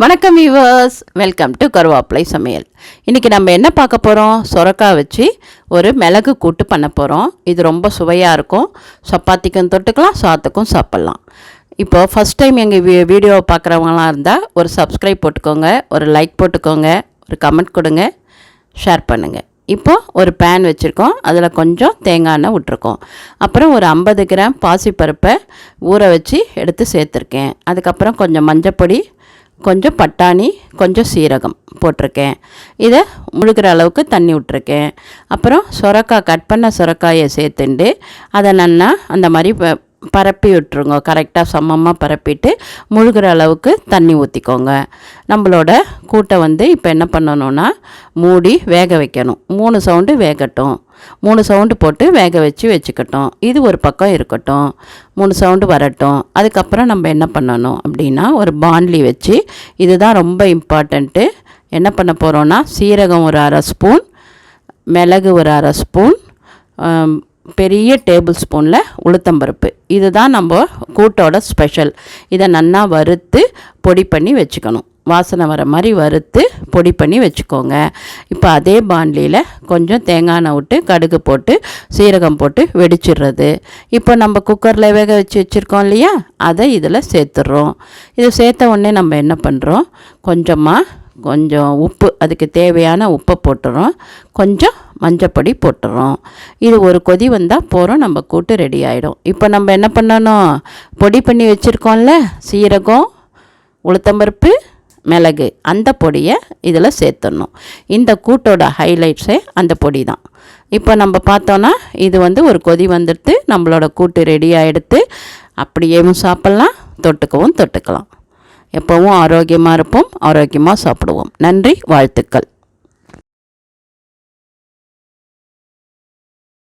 வணக்கம் viewers, welcome to கருவேப்பிலை சமையல். இன்றைக்கி நம்ம என்ன பார்க்க போகிறோம்? சுரக்காய் வச்சு ஒரு மிளகு கூட்டு பண்ண போகிறோம். இது ரொம்ப சுவையாக இருக்கும். சப்பாத்திக்கும் தொட்டுக்கலாம், சாத்துக்கும் சாப்பிட்லாம். இப்போது ஃபஸ்ட் டைம் எங்கள் வீடியோவை பார்க்குறவங்களாம் இருந்தால் ஒரு சப்ஸ்கிரைப் போட்டுக்கோங்க, ஒரு லைக் போட்டுக்கோங்க, ஒரு கமெண்ட் கொடுங்க, ஷேர் பண்ணுங்கள். இப்போது ஒரு பேன் வச்சுருக்கோம், அதில் கொஞ்சம் தேங்காய் எண்ணெய் விட்டுருக்கோம். அப்புறம் ஒரு 50 கிராம் பாசிப்பருப்பை ஊற வச்சு எடுத்து சேர்த்துருக்கேன். அதுக்கப்புறம் கொஞ்சம் மஞ்சப்பொடி, கொஞ்சம் பட்டாணி, கொஞ்சம் சீரகம் போட்டிருக்கேன். இதை முழுகிற அளவுக்கு தண்ணி விட்டுருக்கேன். அப்புறம் சுரக்காய், கட் பண்ண சுரக்காயை சேர்த்துண்டு அதை நல்லா அந்த மாதிரி பரப்பி விட்டுருங்க. கரெக்டாக சமமாக பரப்பிட்டு முழுகிற அளவுக்கு தண்ணி ஊற்றிக்கோங்க. நம்மளோட கூட்டை இப்போ என்ன பண்ணணுன்னா மூடி வேக வைக்கணும். 3 சவுண்டு வேகட்டும். 3 சவுண்டு போட்டு வேக வச்சுக்கட்டும். இது ஒரு பக்கம் இருக்கட்டும், 3 சவுண்டு வரட்டும். அதுக்கப்புறம் நம்ம என்ன பண்ணணும் அப்படின்னா, ஒரு பாண்ட்லி வச்சு, இதுதான் ரொம்ப இம்பார்ட்டண்ட்டு. என்ன பண்ண போகிறோன்னா, சீரகம் ஒரு 1/2 ஸ்பூன், மிளகு ஒரு 1/2 ஸ்பூன், பெரிய டேபிள் ஸ்பூனில் உளுத்தம்பருப்பு. இதுதான் நம்ம கூட்டோட ஸ்பெஷல். இதை நல்லா வறுத்து பொடி பண்ணி வச்சுக்கணும். வாசனை வர மாதிரி வறுத்து பொடி பண்ணி வச்சுக்கோங்க. இப்போ அதே பாண்ட்லியில் கொஞ்சம் தேங்காய் எண்ணெய் விட்டு கடுகு போட்டு சீரகம் போட்டு வெடிச்சிடுறது. இப்போ நம்ம குக்கரில் வேக வச்சுருக்கோம் இல்லையா, அதை இதில் சேர்த்துட்றோம். இது சேர்த்த உடனே நம்ம என்ன பண்ணுறோம், கொஞ்சம் உப்பு, அதுக்கு தேவையான உப்பை போட்டுறோம். கொஞ்சம் மஞ்சப்பொடி போட்டுறோம். இது ஒரு கொதி வந்தால் போகிறோம், நம்ம கூட்டு ரெடி ஆகிடும். இப்போ நம்ம என்ன பண்ணணும், பொடி பண்ணி வச்சுருக்கோம்ல, சீரகம், உளுத்தம்பருப்பு, மிளகு, அந்த பொடியை இதில் சேர்த்துடணும். இந்த கூட்டோட ஹைலைட்ஸே அந்த பொடி தான். இப்போ நம்ம பார்த்தோன்னா இது ஒரு கொதி வந்துடுத்து, நம்மளோட கூட்டு ரெடி ஆகிடுத்து. அப்படியேவும் சாப்பிட்லாம், தொட்டுக்கவும் தொட்டுக்கலாம். எப்போவும் ஆரோக்கியமாக இருப்போம், ஆரோக்கியமாக சாப்பிடுவோம். நன்றி, வாழ்த்துக்கள்.